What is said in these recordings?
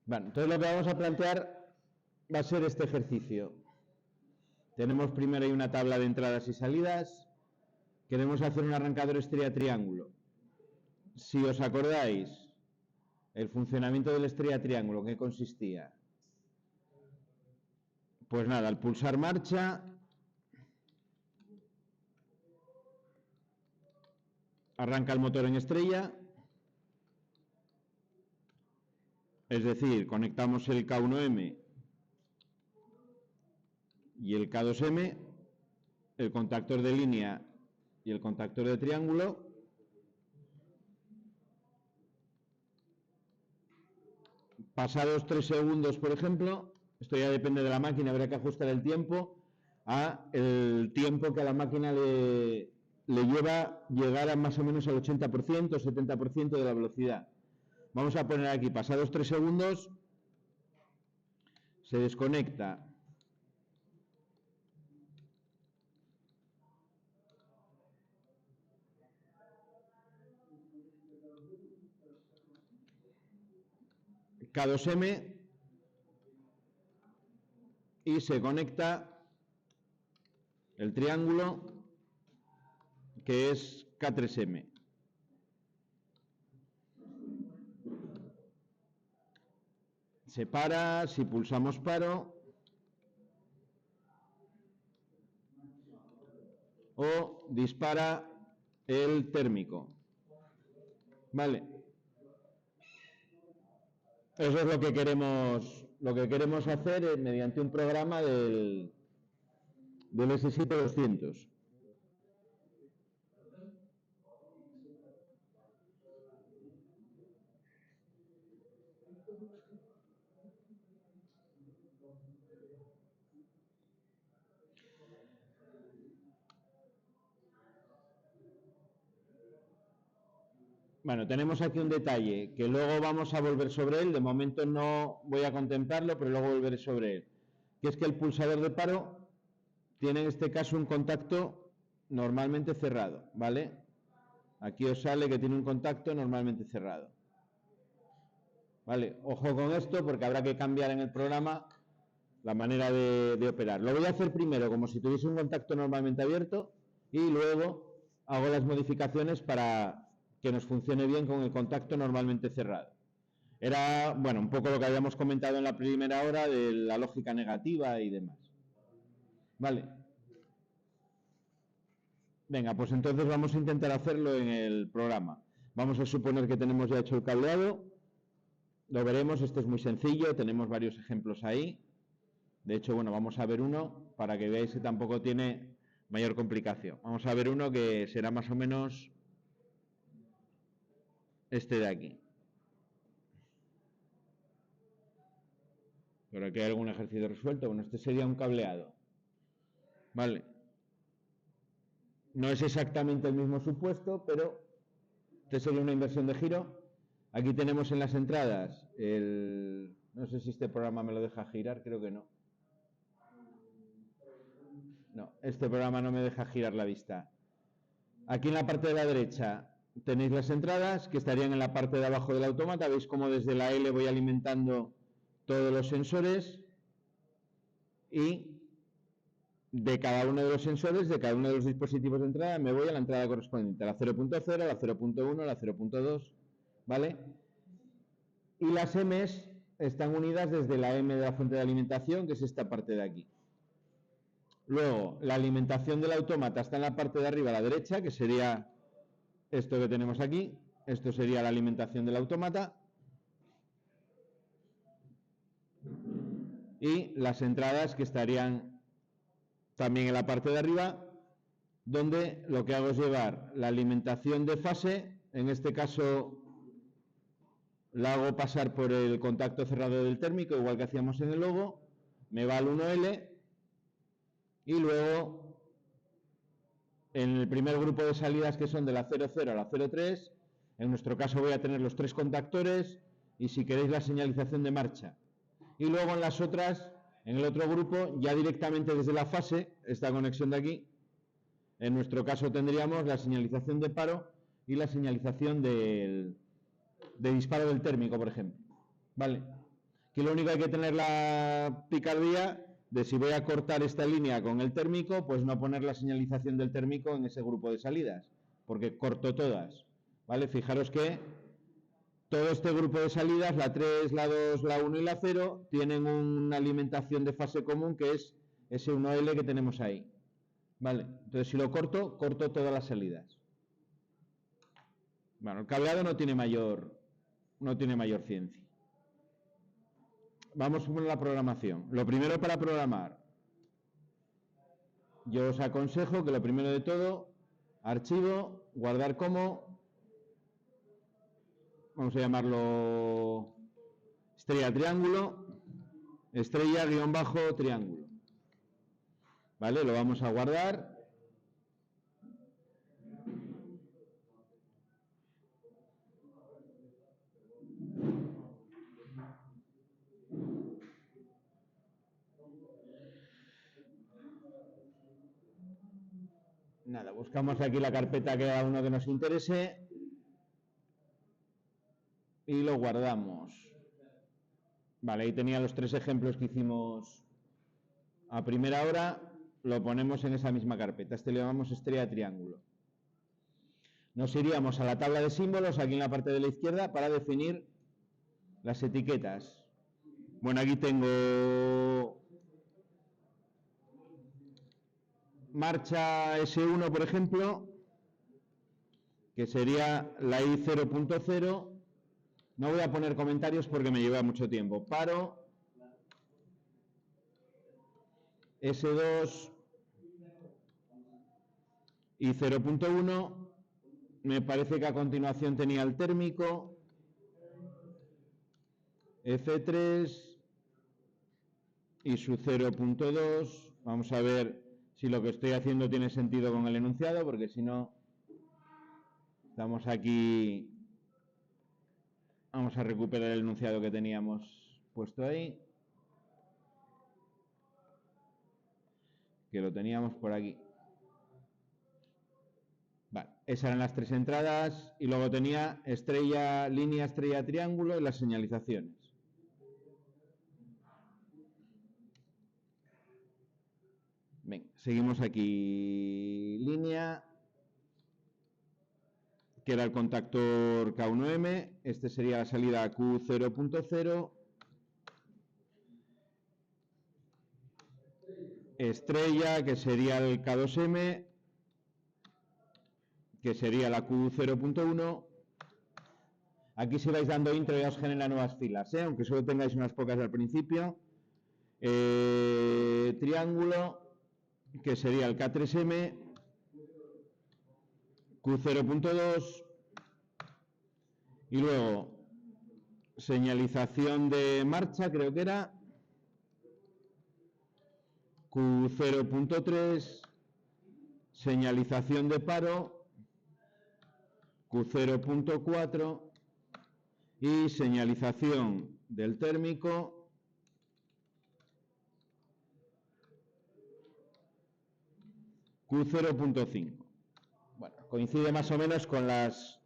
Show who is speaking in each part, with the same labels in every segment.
Speaker 1: Bueno, entonces lo que vamos a plantear va a ser este ejercicio. Tenemos primero ahí una tabla de entradas y salidas. Queremos hacer un arrancador estrella-triángulo. Si os acordáis, el funcionamiento del estrella-triángulo, ¿en qué consistía? Pues nada, al pulsar marcha, arranca el motor en estrella, es decir, conectamos el K1M y el K2M, el contactor de línea y el contactor de triángulo. Pasados 3 segundos, por ejemplo, esto ya depende de la máquina, habrá que ajustar el tiempo a el tiempo que a la máquina le lleva llegar a más o menos al 80% o 70% de la velocidad. Vamos a poner aquí, pasados 3 segundos, se desconecta K2M y se conecta el triángulo, que es K3M. Se para, si pulsamos paro, o dispara el térmico. Vale. Eso es lo que queremos hacer mediante un programa del S7-200. Bueno, tenemos aquí un detalle que luego vamos a volver sobre él. De momento no voy a contemplarlo, pero luego volveré sobre él. Que es que el pulsador de paro tiene en este caso un contacto normalmente cerrado, ¿vale? Aquí os sale que tiene un contacto normalmente cerrado. ¿Vale? Ojo con esto porque habrá que cambiar en el programa la manera de operar. Lo voy a hacer primero como si tuviese un contacto normalmente abierto y luego hago las modificaciones para que nos funcione bien con el contacto normalmente cerrado. Era, bueno, un poco lo que habíamos comentado en la primera hora de la lógica negativa y demás. Vale. Venga, pues entonces vamos a intentar hacerlo en el programa. Vamos a suponer que tenemos ya hecho el cableado. Lo veremos, esto es muy sencillo, tenemos varios ejemplos ahí. De hecho, bueno, vamos a ver uno para que veáis que tampoco tiene mayor complicación. Vamos a ver uno que será más o menos este de aquí. Por aquí hay algún ejercicio resuelto. Bueno, este sería un cableado. Vale. No es exactamente el mismo supuesto, pero este sería una inversión de giro. Aquí tenemos en las entradas el... No sé si este programa me lo deja girar, creo que no. No, este programa no me deja girar la vista. Aquí en la parte de la derecha tenéis las entradas que estarían en la parte de abajo del autómata. Veis cómo desde la L voy alimentando todos los sensores y de cada uno de los sensores, de cada uno de los dispositivos de entrada, me voy a la entrada correspondiente, a la 0.0, a la 0.1, a la 0.2, ¿vale? Y las M's están unidas desde la M de la fuente de alimentación, que es esta parte de aquí. Luego, la alimentación del autómata está en la parte de arriba a la derecha, que sería esto que tenemos aquí. Esto sería la alimentación del autómata. Y las entradas que estarían también en la parte de arriba, donde lo que hago es llevar la alimentación de fase, en este caso la hago pasar por el contacto cerrado del térmico, igual que hacíamos en el logo, me va al 1L y luego en el primer grupo de salidas, que son de la 00 a la 03, en nuestro caso voy a tener los 3 contactores y si queréis la señalización de marcha. Y luego en las otras, en el otro grupo, ya directamente desde la fase, esta conexión de aquí, en nuestro caso tendríamos la señalización de paro y la señalización de disparo del térmico, por ejemplo. Vale. Aquí lo único que hay que tener la picardía de si voy a cortar esta línea con el térmico, pues no poner la señalización del térmico en ese grupo de salidas, porque corto todas, ¿vale? Fijaros que todo este grupo de salidas, la 3, la 2, la 1 y la 0, tienen una alimentación de fase común que es ese 1L que tenemos ahí, ¿vale? Entonces si lo corto, corto todas las salidas. Bueno, el cableado no tiene mayor ciencia. Vamos con la programación. Lo primero para programar, yo os aconsejo que lo primero de todo, archivo, guardar como, vamos a llamarlo estrella triángulo, estrella guión bajo triángulo. ¿Vale? Lo vamos a guardar. Nada, buscamos aquí la carpeta que cada uno que nos interese y lo guardamos. Vale, ahí tenía los 3 ejemplos que hicimos a primera hora, lo ponemos en esa misma carpeta. Este le llamamos estrella triángulo. Nos iríamos a la tabla de símbolos, aquí en la parte de la izquierda, para definir las etiquetas. Bueno, aquí tengo marcha S1, por ejemplo, que sería la I 0.0. No voy a poner comentarios porque me lleva mucho tiempo. Paro. S2 y 0.1. Me parece que a continuación tenía el térmico. F3 y su 0.2. Vamos a ver si lo que estoy haciendo tiene sentido con el enunciado, porque si no, estamos aquí. Vamos a recuperar el enunciado que teníamos puesto ahí, que lo teníamos por aquí. Vale, esas eran las 3 entradas y luego tenía estrella, línea, estrella, triángulo y las señalizaciones. Venga, seguimos aquí. Línea, que era el contactor K1M. Este sería la salida Q0.0. Estrella, que sería el K2M, que sería la Q0.1. Aquí si vais dando intro ya os genera nuevas filas, aunque solo tengáis unas pocas al principio. Triángulo, que sería el K3M, Q0.2, y luego señalización de marcha, creo que era Q0.3, señalización de paro, Q0.4 y señalización del térmico, Q0.5. Bueno, coincide más o menos con las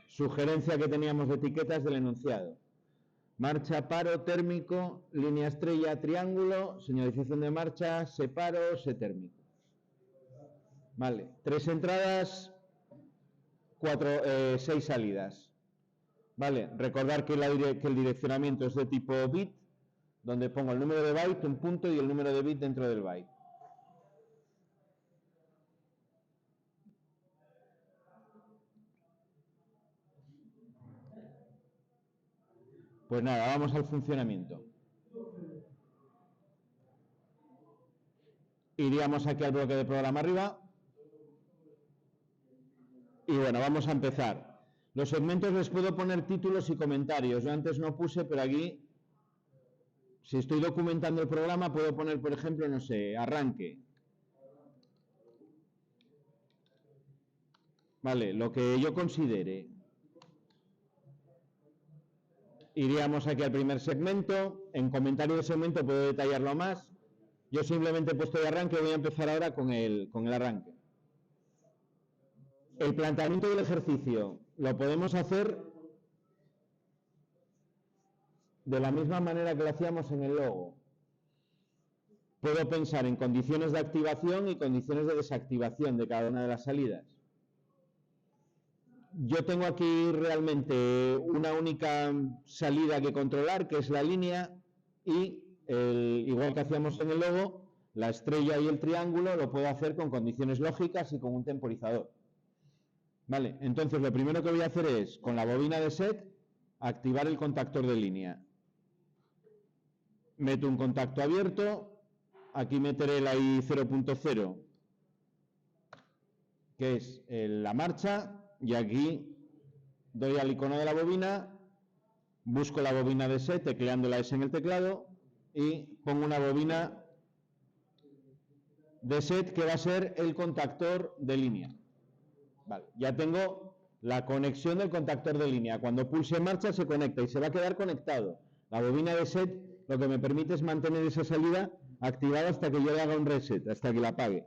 Speaker 1: sugerencias que teníamos de etiquetas del enunciado. Marcha, paro, térmico, línea estrella, triángulo, señalización de marcha, se paro, se térmico. Vale, 3 entradas, 6 salidas. Vale, recordar que el direccionamiento es de tipo bit, donde pongo el número de byte, un punto y el número de bit dentro del byte. Pues nada, vamos al funcionamiento. Iríamos aquí al bloque de programa arriba. Y bueno, vamos a empezar. Los segmentos les puedo poner títulos y comentarios. Yo antes no puse, pero aquí, si estoy documentando el programa, puedo poner, por ejemplo, no sé, arranque. Vale, lo que yo considere. Iríamos aquí al primer segmento. En comentario de segmento puedo detallarlo más. Yo simplemente he puesto de arranque, voy a empezar ahora con el arranque. El planteamiento del ejercicio lo podemos hacer de la misma manera que lo hacíamos en el logo. Puedo pensar en condiciones de activación y condiciones de desactivación de cada una de las salidas. Yo tengo aquí realmente una única salida que controlar, que es la línea, y igual que hacíamos en el logo, la estrella y el triángulo lo puedo hacer con condiciones lógicas y con un temporizador. Vale, entonces lo primero que voy a hacer es, con la bobina de set, activar el contactor de línea. Meto un contacto abierto, aquí meteré la I 0.0, que es la marcha, y aquí doy al icono de la bobina, busco la bobina de set, tecleando la S en el teclado, y pongo una bobina de set que va a ser el contactor de línea. Vale, ya tengo la conexión del contactor de línea. Cuando pulse marcha se conecta y se va a quedar conectado. La bobina de set lo que me permite es mantener esa salida activada hasta que yo le haga un reset, hasta que la apague.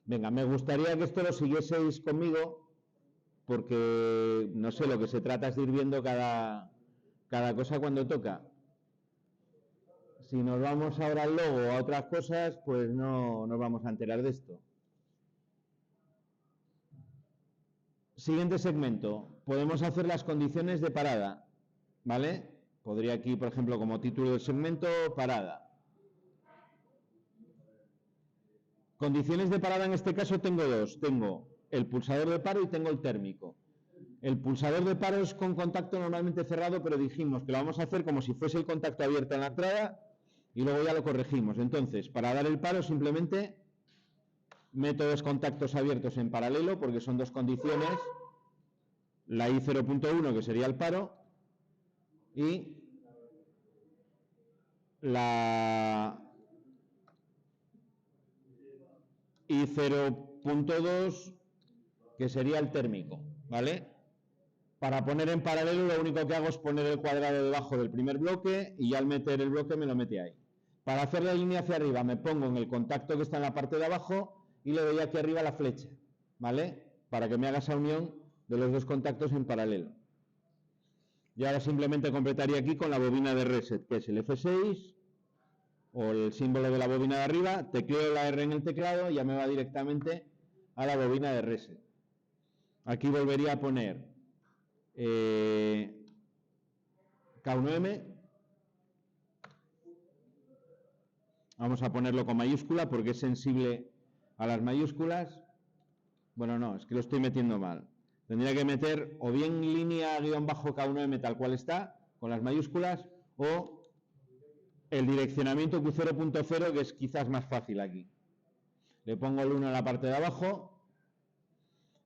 Speaker 1: Venga, me gustaría que esto lo siguieseis conmigo, porque no sé, lo que se trata es de ir viendo cada cosa cuando toca. Si nos vamos ahora al logo o a otras cosas, pues no nos vamos a enterar de esto. Siguiente segmento. Podemos hacer las condiciones de parada, ¿vale? Podría aquí, por ejemplo, como título del segmento, parada. Condiciones de parada en este caso tengo dos. Tengo el pulsador de paro y tengo el térmico. El pulsador de paro es con contacto normalmente cerrado, pero dijimos que lo vamos a hacer como si fuese el contacto abierto en la entrada y luego ya lo corregimos. Entonces, para dar el paro simplemente meto dos contactos abiertos en paralelo porque son dos condiciones. La I 0.1, que sería el paro, y la I 0.2, que sería el térmico, ¿vale? Para poner en paralelo lo único que hago es poner el cuadrado debajo del primer bloque y ya al meter el bloque me lo mete ahí. Para hacer la línea hacia arriba me pongo en el contacto que está en la parte de abajo y le doy aquí arriba la flecha, ¿vale? Para que me haga esa unión de los dos contactos en paralelo. Y ahora simplemente completaría aquí con la bobina de reset, que es el F6 o el símbolo de la bobina de arriba, tecleo la R en el teclado y ya me va directamente a la bobina de reset. Aquí volvería a poner K1M, vamos a ponerlo con mayúscula porque es sensible a las mayúsculas. Bueno, no, es que lo estoy metiendo mal. Tendría que meter o bien línea guión bajo K1M tal cual está, con las mayúsculas, o el direccionamiento Q0.0, que es quizás más fácil aquí. Le pongo el 1 en la parte de abajo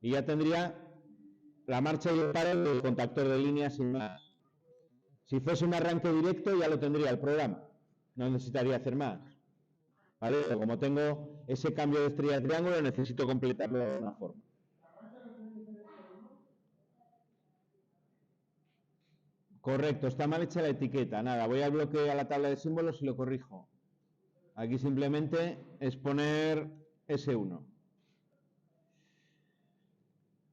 Speaker 1: y ya tendría la marcha y el paro del contactor de línea sin más. Si fuese un arranque directo ya lo tendría el programa, no necesitaría hacer más, ¿vale? Pero como tengo ese cambio de estrella de triángulo necesito completarlo de alguna forma. Correcto, está mal hecha la etiqueta. Nada, voy al bloque, a la tabla de símbolos y lo corrijo. Aquí simplemente es poner S1.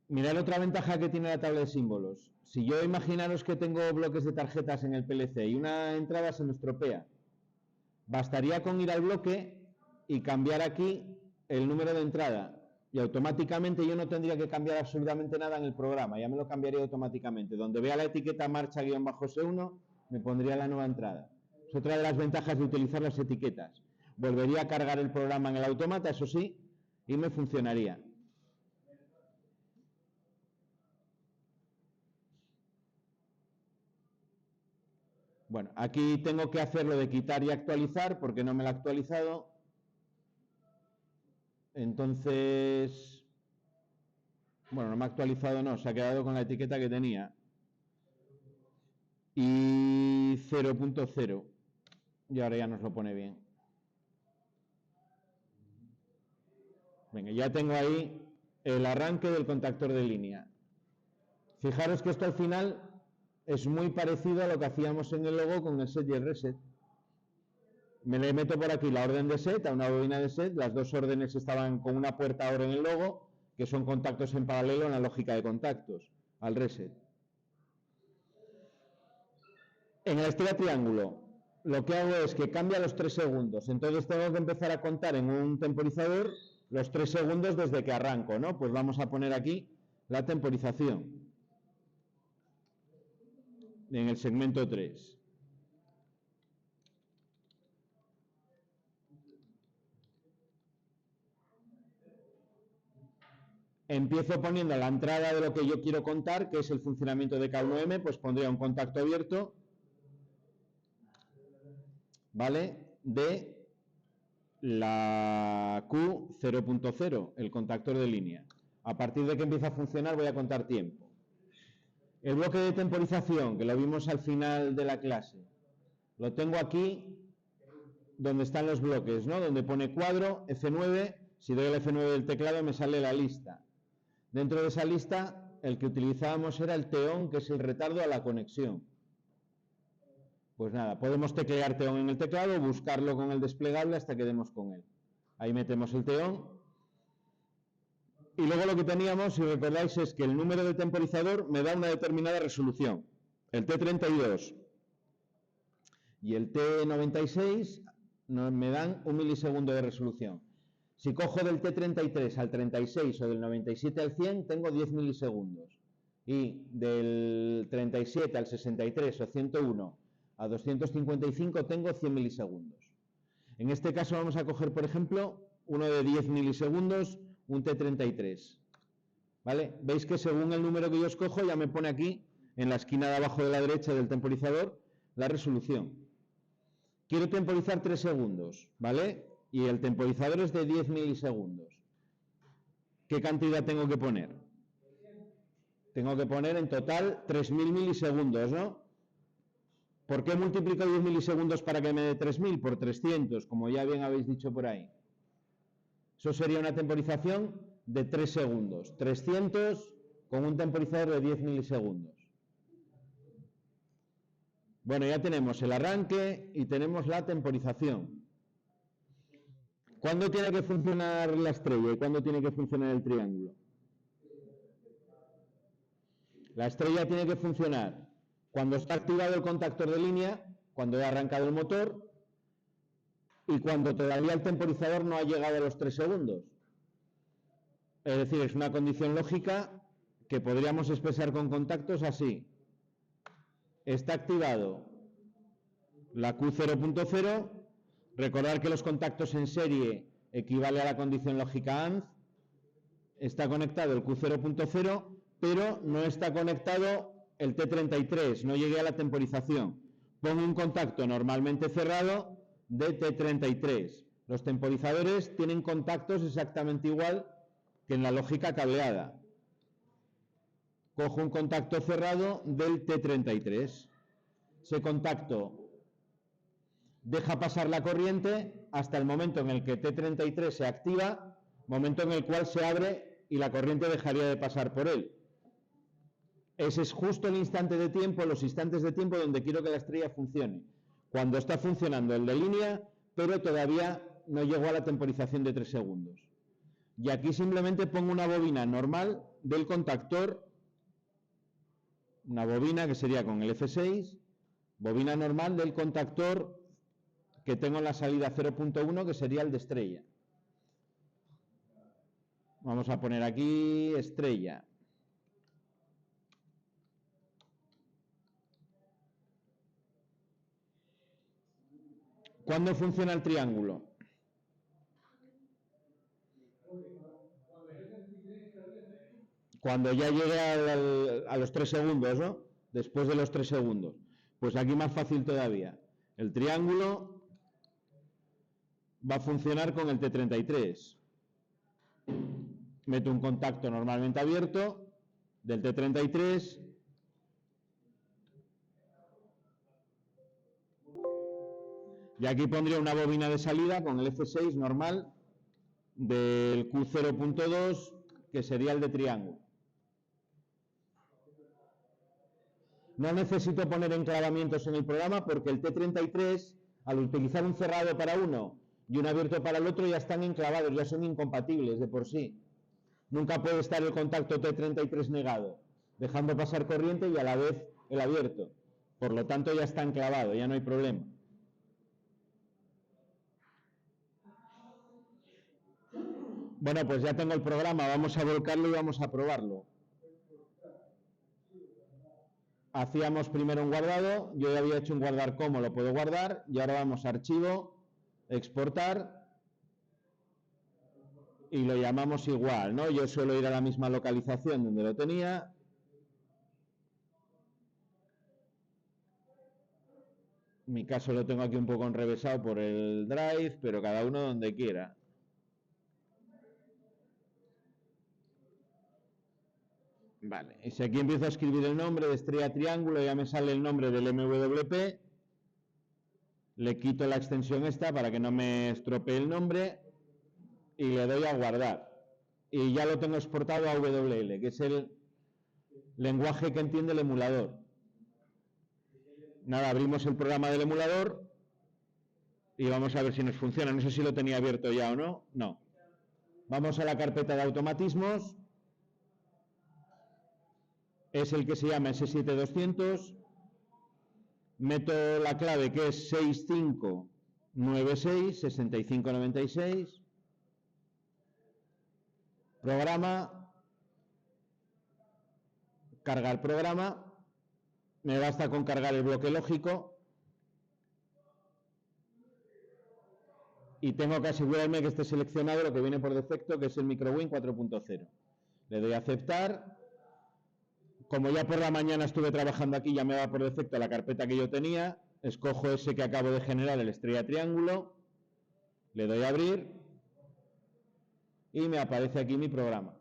Speaker 1: Mirad otra ventaja que tiene la tabla de símbolos. Si yo imaginaros que tengo bloques de tarjetas en el PLC y una entrada se me estropea, bastaría con ir al bloque y cambiar aquí el número de entrada y automáticamente yo no tendría que cambiar absolutamente nada en el programa, ya me lo cambiaría automáticamente. Donde vea la etiqueta marcha-S1 me pondría la nueva entrada. Es otra de las ventajas de utilizar las etiquetas. Volvería a cargar el programa en el automata, eso sí, y me funcionaría. Bueno, aquí tengo que hacerlo de quitar y actualizar porque no me lo ha actualizado. Entonces, bueno, no me ha actualizado, no, se ha quedado con la etiqueta que tenía. Y 0.0. Y ahora ya nos lo pone bien. Venga, ya tengo ahí el arranque del contactor de línea. Fijaros que esto al final es muy parecido a lo que hacíamos en el logo con el set y el reset. Me le meto por aquí la orden de set a una bobina de set, las dos órdenes estaban con una puerta ahora en el logo que son contactos en paralelo en la lógica de contactos, al reset. En la estrella triángulo, lo que hago es que cambia los 3 segundos. Entonces tengo que empezar a contar en un temporizador los 3 segundos desde que arranco, ¿no? Pues vamos a poner aquí la temporización en el segmento 3. Empiezo poniendo la entrada de lo que yo quiero contar, que es el funcionamiento de K1M, pues pondría un contacto abierto, ¿vale? De la Q0.0, el contactor de línea. A partir de que empieza a funcionar voy a contar tiempo. El bloque de temporización, que lo vimos al final de la clase, lo tengo aquí donde están los bloques, ¿no? Donde pone cuadro, F9, si doy el F9 del teclado me sale la lista. Dentro de esa lista, el que utilizábamos era el TEON, que es el retardo a la conexión. Pues nada, podemos teclear TEON en el teclado, buscarlo con el desplegable hasta que demos con él. Ahí metemos el TEON. Y luego lo que teníamos, si recordáis, es que el número de temporizador me da una determinada resolución. El T32 y el T96 me dan 1 milisegundo de resolución. Si cojo del T33 al 36 o del 97 al 100, tengo 10 milisegundos. Y del 37 al 63 o 101 a 255 tengo 100 milisegundos. En este caso vamos a coger, por ejemplo, uno de 10 milisegundos, un T33. ¿Vale? Veis que según el número que yo escojo ya me pone aquí, en la esquina de abajo de la derecha del temporizador, la resolución. Quiero temporizar 3 segundos, ¿vale? Y el temporizador es de 10 milisegundos. ¿Qué cantidad tengo que poner? Tengo que poner en total 3.000 milisegundos, ¿no? ¿Por qué multiplico 10 milisegundos para que me dé 3.000? Por 300, como ya bien habéis dicho por ahí. Eso sería una temporización de 3 segundos. 300 con un temporizador de 10 milisegundos. Bueno, ya tenemos el arranque y tenemos la temporización. ¿Cuándo tiene que funcionar la estrella y cuándo tiene que funcionar el triángulo? La estrella tiene que funcionar cuando está activado el contactor de línea, cuando he arrancado el motor y cuando todavía el temporizador no ha llegado a los 3 segundos. Es decir, es una condición lógica que podríamos expresar con contactos así. Está activado la Q0.0. Recordar que los contactos en serie equivale a la condición lógica AND. Está conectado el Q0.0, pero no está conectado el T33, no llegué a la temporización. Pongo un contacto normalmente cerrado de T33. Los temporizadores tienen contactos exactamente igual que en la lógica cableada. Cojo un contacto cerrado del T33. Ese contacto deja pasar la corriente hasta el momento en el que T33 se activa, momento en el cual se abre y la corriente dejaría de pasar por él. Ese es justo el instante de tiempo, los instantes de tiempo donde quiero que la estrella funcione. Cuando está funcionando el de línea, pero todavía no llegó a la temporización de 3 segundos. Y aquí simplemente pongo una bobina normal del contactor, una bobina que sería con el F6, bobina normal del contactor que tengo en la salida 0.1, que sería el de estrella. Vamos a poner aquí estrella. ¿Cuándo funciona el triángulo? Cuando ya llegue a los 3 segundos, ¿no? Después de los 3 segundos. Pues aquí más fácil todavía. El triángulo va a funcionar con el T33. Meto un contacto normalmente abierto del T33. Y aquí pondría una bobina de salida con el F6 normal del Q0.2, que sería el de triángulo. No necesito poner enclavamientos en el programa porque el T33, al utilizar un cerrado para uno y un abierto para el otro, ya están enclavados, ya son incompatibles de por sí. Nunca puede estar el contacto T33 negado, dejando pasar corriente y a la vez el abierto. Por lo tanto, ya está enclavado, ya no hay problema. Bueno, pues ya tengo el programa, vamos a volcarlo y vamos a probarlo. Hacíamos primero un guardado, yo ya había hecho un guardar como, lo puedo guardar, y ahora vamos a archivo, exportar, y lo llamamos igual, ¿no? Yo suelo ir a la misma localización donde lo tenía. En mi caso lo tengo aquí un poco enrevesado por el Drive, pero cada uno donde quiera. Vale, y si aquí empiezo a escribir el nombre de estrella triángulo, ya me sale el nombre del MWP. Le quito la extensión esta para que no me estropee el nombre y le doy a guardar. Y ya lo tengo exportado a WL, que es el lenguaje que entiende el emulador. Nada, abrimos el programa del emulador y vamos a ver si nos funciona. No sé si lo tenía abierto ya o no. No. Vamos a la carpeta de automatismos. Es el que se llama S7200. Meto la clave que es 6596. Programa. Cargar programa. Me basta con cargar el bloque lógico. Y tengo que asegurarme que esté seleccionado lo que viene por defecto, que es el MicroWin 4.0. Le doy a aceptar. Como ya por la mañana estuve trabajando aquí, ya me va por defecto la carpeta que yo tenía. Escojo ese que acabo de generar, el estrella triángulo. Le doy a abrir. Y me aparece aquí mi programa.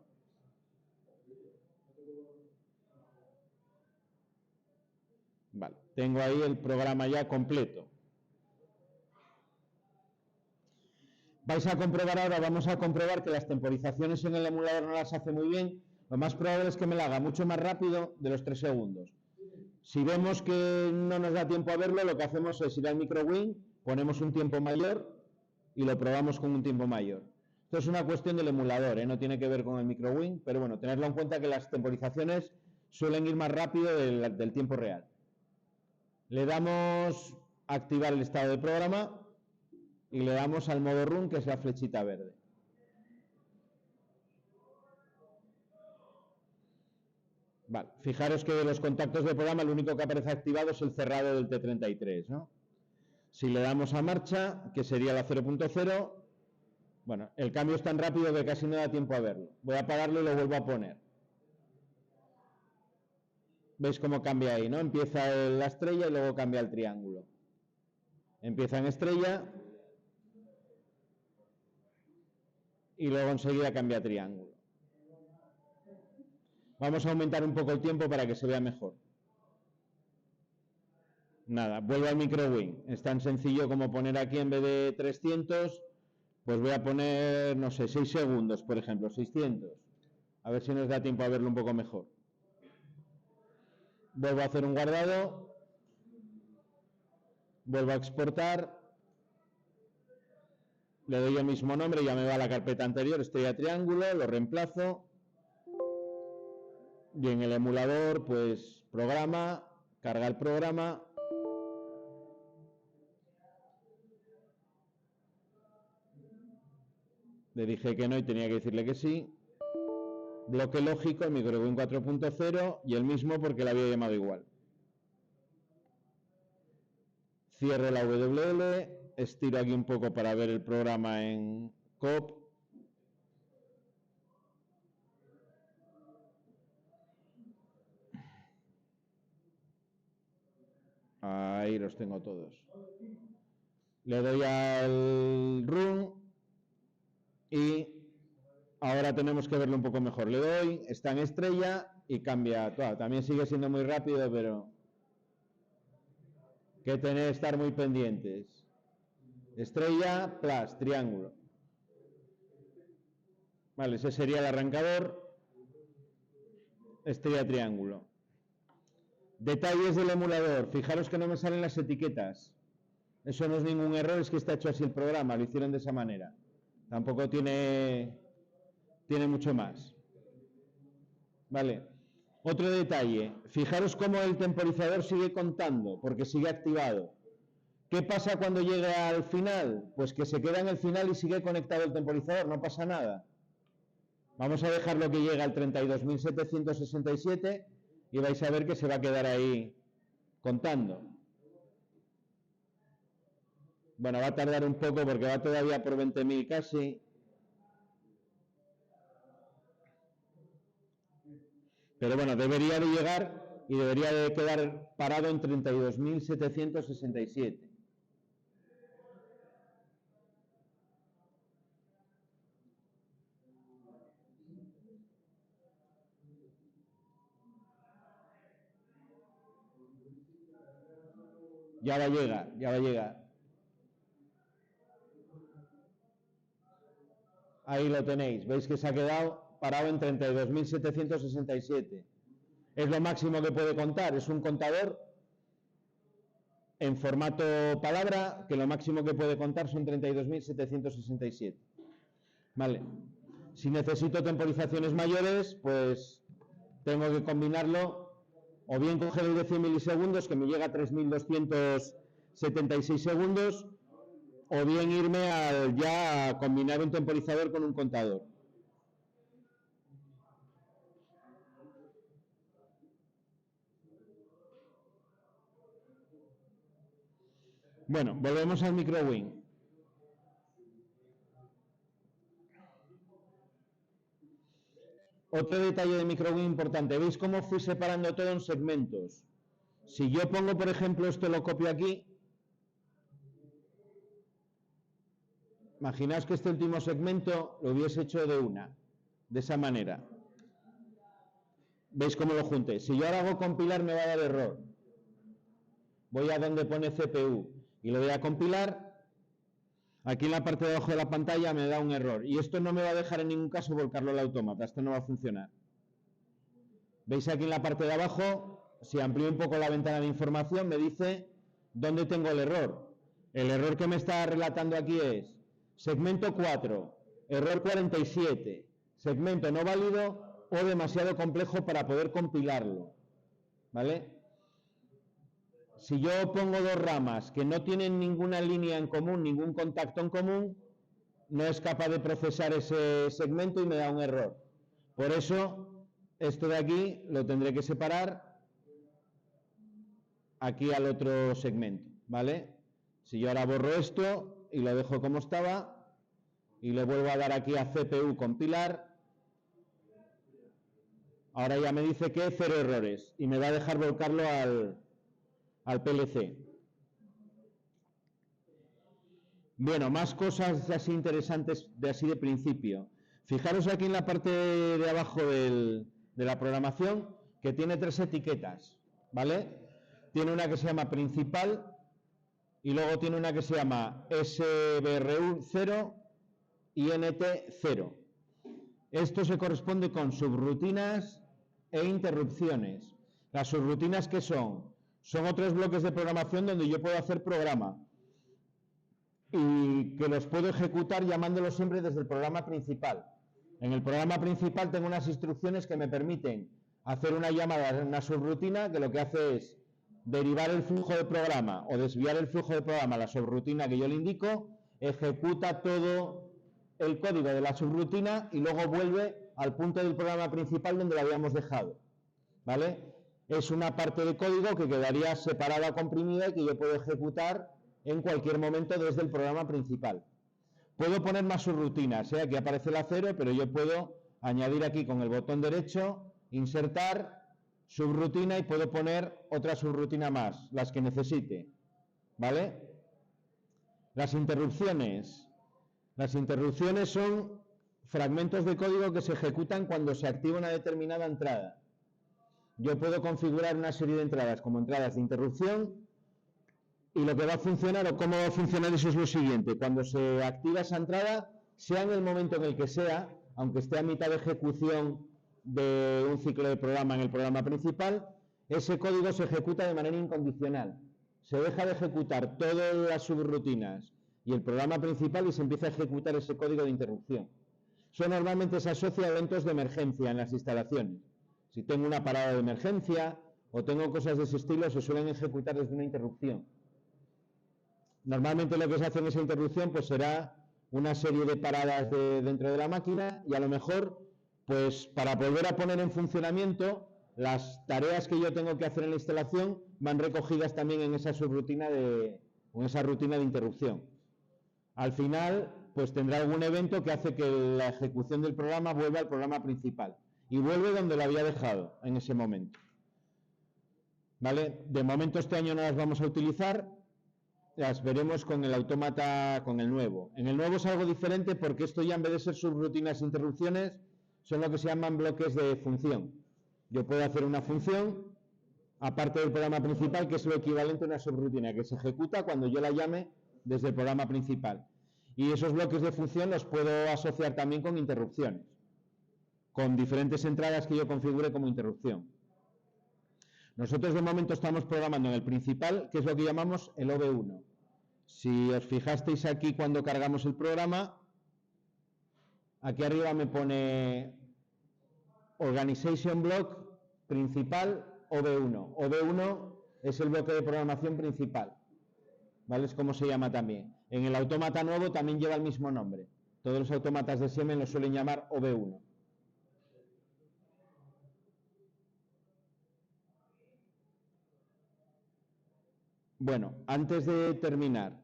Speaker 1: Vale, tengo ahí el programa ya completo. Vais a comprobar ahora, vamos a comprobar que las temporizaciones en el emulador no las hace muy bien. Lo más probable es que me la haga mucho más rápido de los 3 segundos. Si vemos que no nos da tiempo a verlo, lo que hacemos es ir al MicroWin, ponemos un tiempo mayor y lo probamos con un tiempo mayor. Esto es una cuestión del emulador, no tiene que ver con el MicroWin, pero bueno, tenerlo en cuenta que las temporizaciones suelen ir más rápido del tiempo real. Le damos a activar el estado de programa y le damos al modo run, que es la flechita verde. Vale, fijaros que de los contactos de programa el único que aparece activado es el cerrado del T33, ¿no? Si le damos a marcha, que sería la 0.0, bueno, el cambio es tan rápido que casi no da tiempo a verlo. Voy a apagarlo y lo vuelvo a poner. ¿Veis cómo cambia ahí, no? Empieza la estrella y luego cambia el triángulo. Empieza en estrella y luego enseguida cambia a triángulo. Vamos a aumentar un poco el tiempo para que se vea mejor. Nada, vuelvo al MicroWin. Es tan sencillo como poner aquí en vez de 300, pues voy a poner, no sé, 6 segundos, por ejemplo, 600. A ver si nos da tiempo a verlo un poco mejor. Vuelvo a hacer un guardado. Vuelvo a exportar. Le doy el mismo nombre, ya me va a la carpeta anterior, estrella triángulo, lo reemplazo. Y en el emulador, pues, programa, carga el programa. Le dije que no y tenía que decirle que sí. Bloque lógico, MicroWin 4.0 y el mismo porque le había llamado igual. Cierro la WL, estiro aquí un poco para ver el programa en COP. Ahí los tengo todos. Le doy al run y ahora tenemos que verlo un poco mejor. Le doy, está en estrella y cambia. Claro, también sigue siendo muy rápido, pero que tener que estar muy pendientes. Estrella, plus, triángulo. Vale, ese sería el arrancador. Estrella, triángulo. Detalles del emulador. Fijaros que no me salen las etiquetas. Eso no es ningún error, es que está hecho así el programa. Lo hicieron de esa manera. Tampoco tiene mucho más. Vale. Otro detalle, fijaros cómo el temporizador sigue contando, porque sigue activado. ¿Qué pasa cuando llega al final? Pues que se queda en el final y sigue conectado el temporizador, no pasa nada. Vamos a dejarlo que llegue al 32.767 y vais a ver que se va a quedar ahí contando. Bueno, va a tardar un poco porque va todavía por 20.000 casi. Pero bueno, debería de llegar y debería de quedar parado en 32.767. Ya va a llegar, ya va a llegar. Ahí lo tenéis, veis que se ha quedado parado en 32.767. Es lo máximo que puede contar, es un contador en formato palabra, que lo máximo que puede contar son 32.767. Vale. Si necesito temporizaciones mayores, pues tengo que combinarlo, o bien coger el de 100 milisegundos, que me llega a 3.276 segundos, o bien irme ya a combinar un temporizador con un contador. Bueno, volvemos al MicroWin. Otro detalle de MicroWin importante, ¿veis cómo fui separando todo en segmentos? Si yo pongo, por ejemplo, esto lo copio aquí, imaginaos que este último segmento lo hubiese hecho de esa manera. ¿Veis cómo lo junté? Si yo ahora hago compilar me va a dar error. Voy a donde pone CPU y lo voy a compilar. Aquí en la parte de abajo de la pantalla me da un error. Y esto no me va a dejar en ningún caso volcarlo al autómata. Esto no va a funcionar. ¿Veis aquí en la parte de abajo? Si amplío un poco la ventana de información me dice dónde tengo el error. El error que me está relatando aquí es segmento 4, error 47, segmento no válido o demasiado complejo para poder compilarlo. ¿Vale? Si yo pongo dos ramas que no tienen ninguna línea en común, ningún contacto en común, no es capaz de procesar ese segmento y me da un error. Por eso, esto de aquí lo tendré que separar aquí al otro segmento, ¿vale? Si yo ahora borro esto y lo dejo como estaba y le vuelvo a dar aquí a CPU compilar, ahora ya me dice que 0 errores y me va a dejar volcarlo al PLC. Bueno, más cosas así interesantes así de principio. Fijaros aquí en la parte de abajo de la programación que tiene 3 etiquetas, ¿vale? Tiene una que se llama principal y luego tiene una que se llama SBRU0 y NT0. Esto se corresponde con subrutinas e interrupciones. Las subrutinas, ¿qué son? Son otros bloques de programación donde yo puedo hacer programa y que los puedo ejecutar llamándolos siempre desde el programa principal. En el programa principal tengo unas instrucciones que me permiten hacer una llamada a una subrutina que lo que hace es derivar el flujo de programa o desviar el flujo de programa a la subrutina que yo le indico, ejecuta todo el código de la subrutina y luego vuelve al punto del programa principal donde lo habíamos dejado. ¿Vale? Es una parte de código que quedaría separada, comprimida y que yo puedo ejecutar en cualquier momento desde el programa principal. Puedo poner más subrutinas, aquí aparece la 0, pero yo puedo añadir aquí con el botón derecho, insertar, subrutina y puedo poner otra subrutina más, las que necesite. ¿Vale? Las interrupciones. Las interrupciones son fragmentos de código que se ejecutan cuando se activa una determinada entrada. Yo puedo configurar una serie de entradas como entradas de interrupción y lo que va a funcionar o cómo va a funcionar eso es lo siguiente. Cuando se activa esa entrada, sea en el momento en el que sea, aunque esté a mitad de ejecución de un ciclo de programa en el programa principal, ese código se ejecuta de manera incondicional. Se deja de ejecutar todas las subrutinas y el programa principal y se empieza a ejecutar ese código de interrupción. Eso normalmente se asocia a eventos de emergencia en las instalaciones. Si tengo una parada de emergencia o tengo cosas de ese estilo, se suelen ejecutar desde una interrupción. Normalmente lo que se hace en esa interrupción pues será una serie de paradas dentro de la máquina y a lo mejor, pues para volver a poner en funcionamiento, las tareas que yo tengo que hacer en la instalación van recogidas también en esa subrutina en esa rutina de interrupción. Al final, pues tendrá algún evento que hace que la ejecución del programa vuelva al programa principal y vuelve donde lo había dejado en ese momento. ¿Vale? De momento este año no las vamos a utilizar, las veremos con el autómata, con el nuevo. En el nuevo es algo diferente porque esto ya en vez de ser subrutinas e interrupciones, son lo que se llaman bloques de función. Yo puedo hacer una función, aparte del programa principal, que es lo equivalente a una subrutina, que se ejecuta cuando yo la llame desde el programa principal. Y esos bloques de función los puedo asociar también con interrupciones, con diferentes entradas que yo configure como interrupción. Nosotros de momento estamos programando en el principal, que es lo que llamamos el OV1. Si os fijasteis aquí cuando cargamos el programa, aquí arriba me pone Organization Block principal OV1. OV1 es el bloque de programación principal, ¿vale? Es como se llama también. En el autómata nuevo también lleva el mismo nombre. Todos los autómatas de Siemens lo suelen llamar OV1. Bueno, antes de terminar,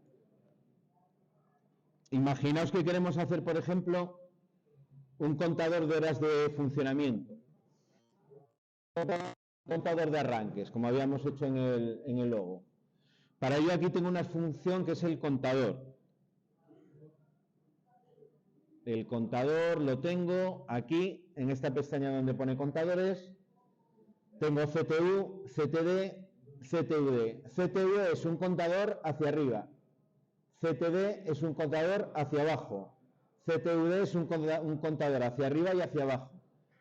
Speaker 1: imaginaos que queremos hacer, por ejemplo, un contador de horas de funcionamiento. Un contador de arranques, como habíamos hecho en el logo. Para ello aquí tengo una función que es el contador. El contador lo tengo aquí, en esta pestaña donde pone contadores. Tengo CTU, CTD, CTUD. CTU es un contador hacia arriba. CTD es un contador hacia abajo. CTUD es un contador hacia arriba y hacia abajo.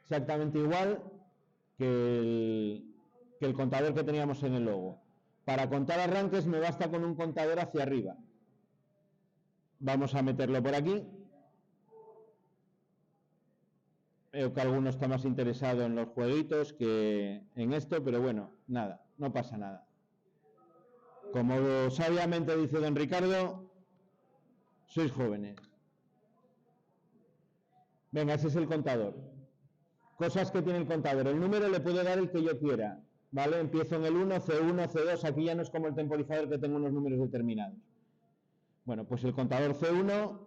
Speaker 1: Exactamente igual que el contador que teníamos en el logo. Para contar arranques me basta con un contador hacia arriba. Vamos a meterlo por aquí. Veo que alguno está más interesado en los jueguitos que en esto, pero bueno, nada, no pasa nada. Como sabiamente dice don Ricardo, sois jóvenes. Venga, ese es el contador. Cosas que tiene el contador. El número le puedo dar el que yo quiera, ¿vale? Empiezo en el 1, C1, C2, aquí ya no es como el temporizador que tengo unos números determinados. Bueno, pues el contador C1,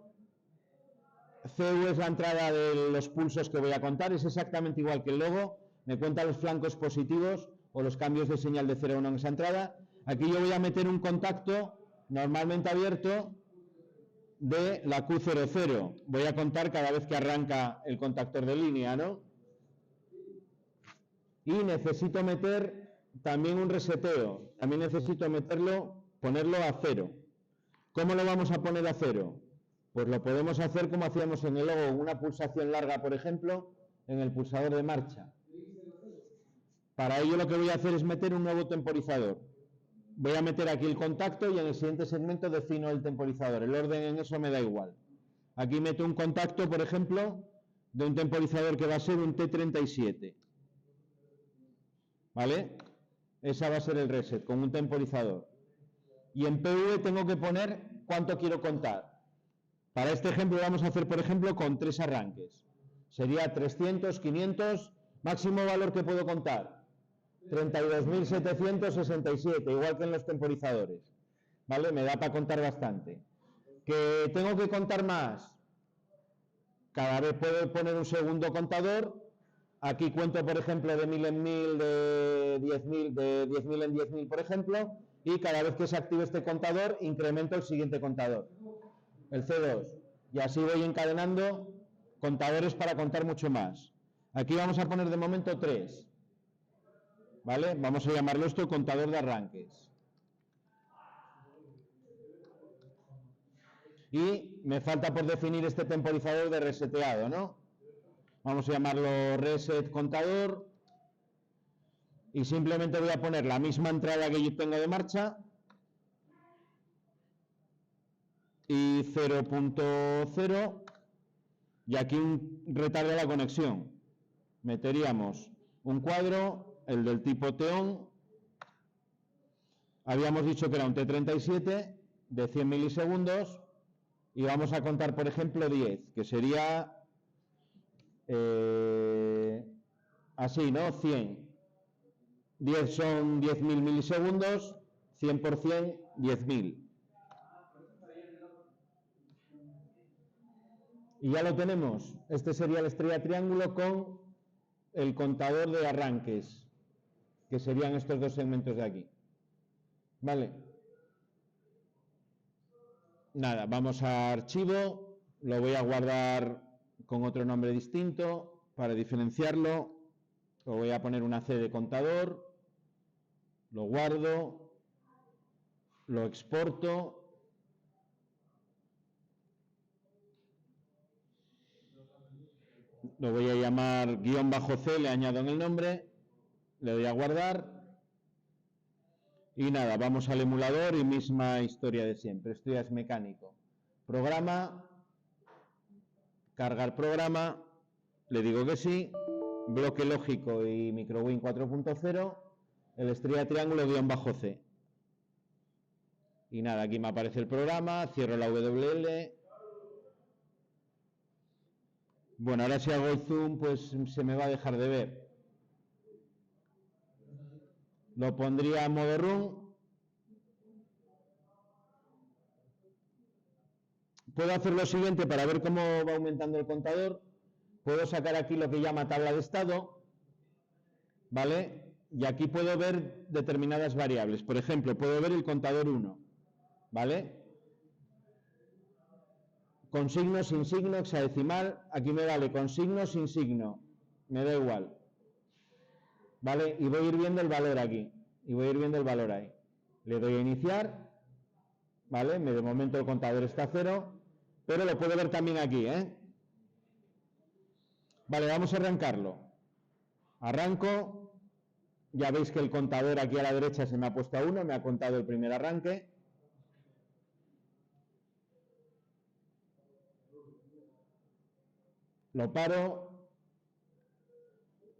Speaker 1: CU es la entrada de los pulsos que voy a contar, es exactamente igual que el logo, me cuenta los flancos positivos o los cambios de señal de 0 a 1 en esa entrada. Aquí yo voy a meter un contacto normalmente abierto de la Q00. Voy a contar cada vez que arranca el contactor de línea, ¿no? Y necesito meter también un reseteo. También necesito ponerlo a 0. ¿Cómo lo vamos a poner a 0? Pues lo podemos hacer como hacíamos en el logo, una pulsación larga, por ejemplo, en el pulsador de marcha. Para ello lo que voy a hacer es meter un nuevo temporizador. Voy a meter aquí el contacto y en el siguiente segmento defino el temporizador. El orden en eso me da igual. Aquí meto un contacto, por ejemplo, de un temporizador que va a ser un T37. ¿Vale? Esa va a ser el reset, con un temporizador. Y en PV tengo que poner cuánto quiero contar. Para este ejemplo vamos a hacer, por ejemplo, con 3 arranques. Sería 300, 500, máximo valor que puedo contar. 32.767, igual que en los temporizadores. ¿Vale? Me da para contar bastante. ¿Que tengo que contar más? Cada vez puedo poner un segundo contador. Aquí cuento, por ejemplo, de 1000 en 1000, de 10.000 en 10.000, por ejemplo. Y cada vez que se active este contador, incremento el siguiente contador. El C2, y así voy encadenando contadores para contar mucho más. Aquí vamos a poner de momento 3, ¿vale? Vamos a llamarlo esto contador de arranques. Y me falta por definir este temporizador de reseteado, ¿no? Vamos a llamarlo reset contador y simplemente voy a poner la misma entrada que yo tengo de marcha y 0.0 y aquí un retardo de la conexión. Meteríamos un cuadro, el del tipo Teón. Habíamos dicho que era un T37 de 100 milisegundos y vamos a contar, por ejemplo, 10, que sería así, ¿no? 100. 10 son 10.000 milisegundos, 100 por 100, 10.000. Y ya lo tenemos. Este sería la estrella triángulo con el contador de arranques, que serían estos dos segmentos de aquí. Vale. Nada, vamos a archivo, lo voy a guardar con otro nombre distinto para diferenciarlo. Lo voy a poner una C de contador, lo guardo, lo exporto. Lo voy a llamar --C, le añado en el nombre, le doy a guardar. Y nada, vamos al emulador y misma historia de siempre. Esto ya es mecánico. Programa, cargar programa, le digo que sí, bloque lógico y MicroWin 4.0, el estrella triángulo --C. Y nada, aquí me aparece el programa, cierro la WL. Bueno, ahora si hago el zoom, pues se me va a dejar de ver. Lo pondría en modo run. Puedo hacer lo siguiente para ver cómo va aumentando el contador. Puedo sacar aquí lo que llama tabla de estado, ¿vale? Y aquí puedo ver determinadas variables. Por ejemplo, puedo ver el contador 1, ¿vale? Con signo, sin signo, hexadecimal. Aquí me vale con signo, sin signo. Me da igual. ¿Vale? Y voy a ir viendo el valor aquí. Y voy a ir viendo el valor ahí. Le doy a iniciar. ¿Vale? De momento el contador está a 0. Pero lo puedo ver también aquí, ¿eh? Vale, vamos a arrancarlo. Arranco. Ya veis que el contador aquí a la derecha se me ha puesto a 1. Me ha contado el primer arranque. Lo paro.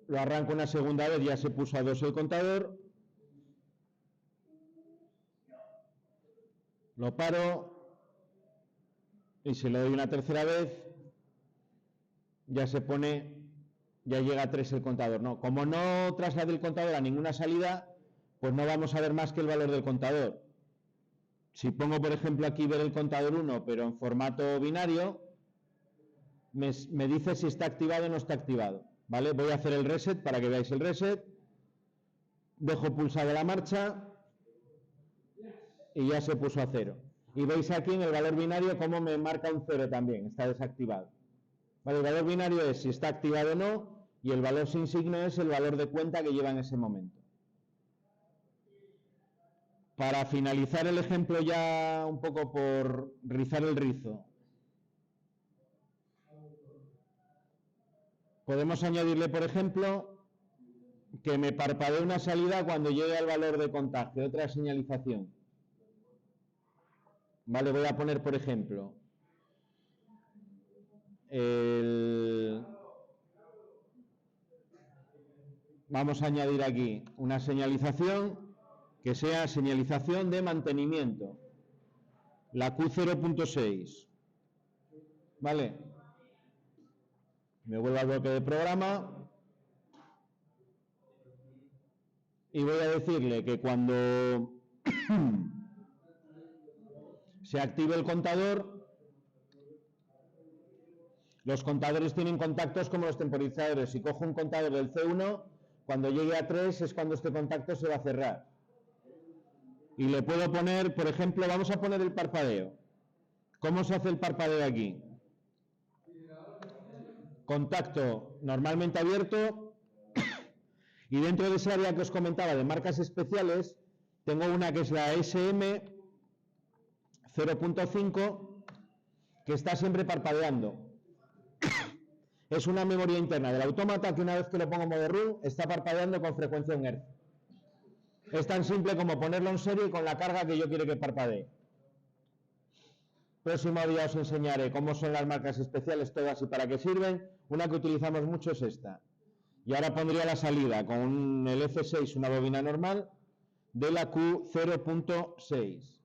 Speaker 1: Lo arranco una segunda vez, ya se puso a 2 el contador. Lo paro. Y si le doy una tercera vez, ya se pone, ya llega a 3 el contador. No, como no traslade el contador a ninguna salida, pues no vamos a ver más que el valor del contador. Si pongo, por ejemplo, aquí ver el contador 1, pero en formato binario, me dice si está activado o no está activado. ¿Vale? Voy a hacer el reset para que veáis el reset. Dejo pulsada la marcha y ya se puso a 0. Y veis aquí en el valor binario cómo me marca un 0 también, está desactivado. Vale, el valor binario es si está activado o no, y el valor sin signo es el valor de cuenta que lleva en ese momento. Para finalizar el ejemplo ya un poco por rizar el rizo, podemos añadirle, por ejemplo, que me parpadee una salida cuando llegue al valor de contagio, otra señalización. Vale, voy a poner, por ejemplo, vamos a añadir aquí una señalización que sea señalización de mantenimiento, la Q0.6. ¿Vale? Me vuelvo al bloque de programa y voy a decirle que cuando se active el contador, los contadores tienen contactos como los temporizadores. Si cojo un contador del C1, cuando llegue a 3 es cuando este contacto se va a cerrar. Y le puedo poner, por ejemplo, vamos a poner el parpadeo. ¿Cómo se hace el parpadeo aquí? Contacto normalmente abierto y dentro de esa área que os comentaba de marcas especiales tengo una que es la SM 0.5 que está siempre parpadeando. Es una memoria interna del autómata que una vez que lo pongo en modo run está parpadeando con frecuencia 1 Hz. Es tan simple como ponerlo en serie con la carga que yo quiero que parpadee. Próximo día os enseñaré cómo son las marcas especiales todas y para qué sirven. Una que utilizamos mucho es esta. Y ahora pondría la salida con el F6, una bobina normal, de la Q0.6.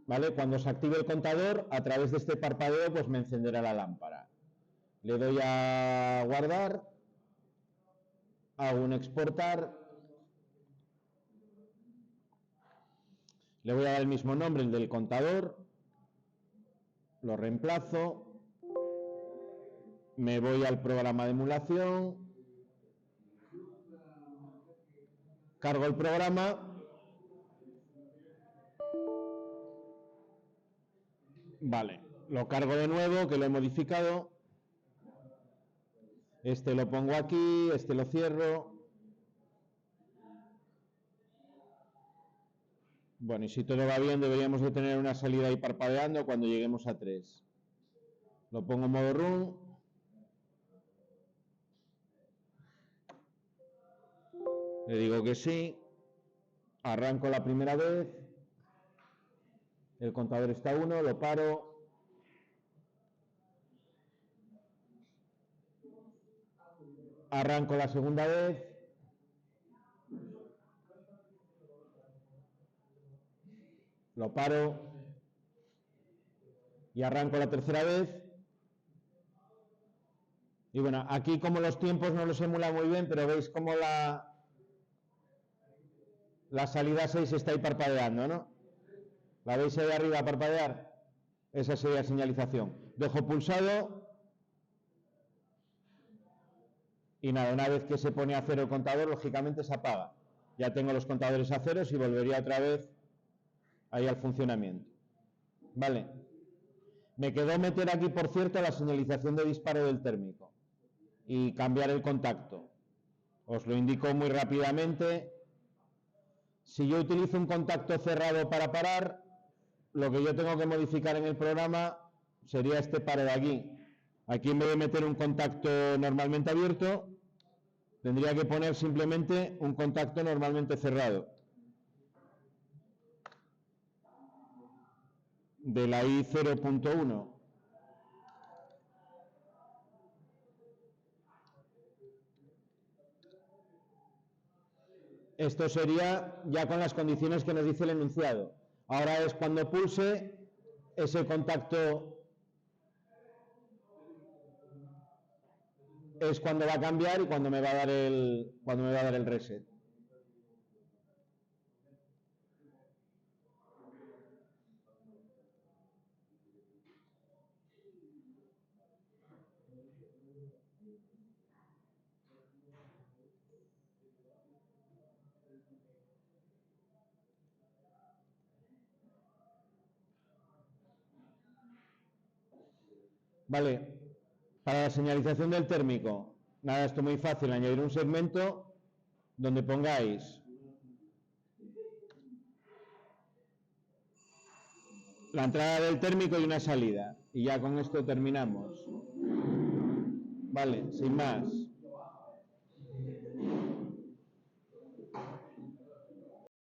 Speaker 1: ¿Vale? Cuando se active el contador, a través de este parpadeo, pues me encenderá la lámpara. Le doy a guardar, hago un exportar, le voy a dar el mismo nombre, el del contador, lo reemplazo, me voy al programa de emulación, cargo el programa, vale, lo cargo de nuevo, que lo he modificado, este lo pongo aquí, este lo cierro. Bueno, y si todo va bien, deberíamos de tener una salida ahí parpadeando cuando lleguemos a 3. Lo pongo en modo run. Le digo que sí. Arranco la primera vez. El contador está a 1, lo paro. Arranco la segunda vez. Lo paro. Y arranco la tercera vez. Y bueno, aquí como los tiempos no los emula muy bien, pero veis como la salida 6 está ahí parpadeando, ¿no? ¿La veis ahí arriba parpadear? Esa sería señalización. Dejo pulsado. Y nada, una vez que se pone a cero el contador, lógicamente se apaga. Ya tengo los contadores a ceros y volvería otra vez ahí al funcionamiento. Vale. Me quedó meter aquí, por cierto, la señalización de disparo del térmico y cambiar el contacto. Os lo indico muy rápidamente. Si yo utilizo un contacto cerrado para parar, lo que yo tengo que modificar en el programa sería este paro de aquí. Aquí, en vez de meter un contacto normalmente abierto, tendría que poner simplemente un contacto normalmente cerrado. De la I0.1. Esto sería ya con las condiciones que nos dice el enunciado. Ahora es cuando pulse, ese contacto es cuando va a cambiar y cuando me va a dar el reset. Vale, para la señalización del térmico, nada, esto es muy fácil, añadir un segmento donde pongáis la entrada del térmico y una salida. Y ya con esto terminamos. Vale, sin más.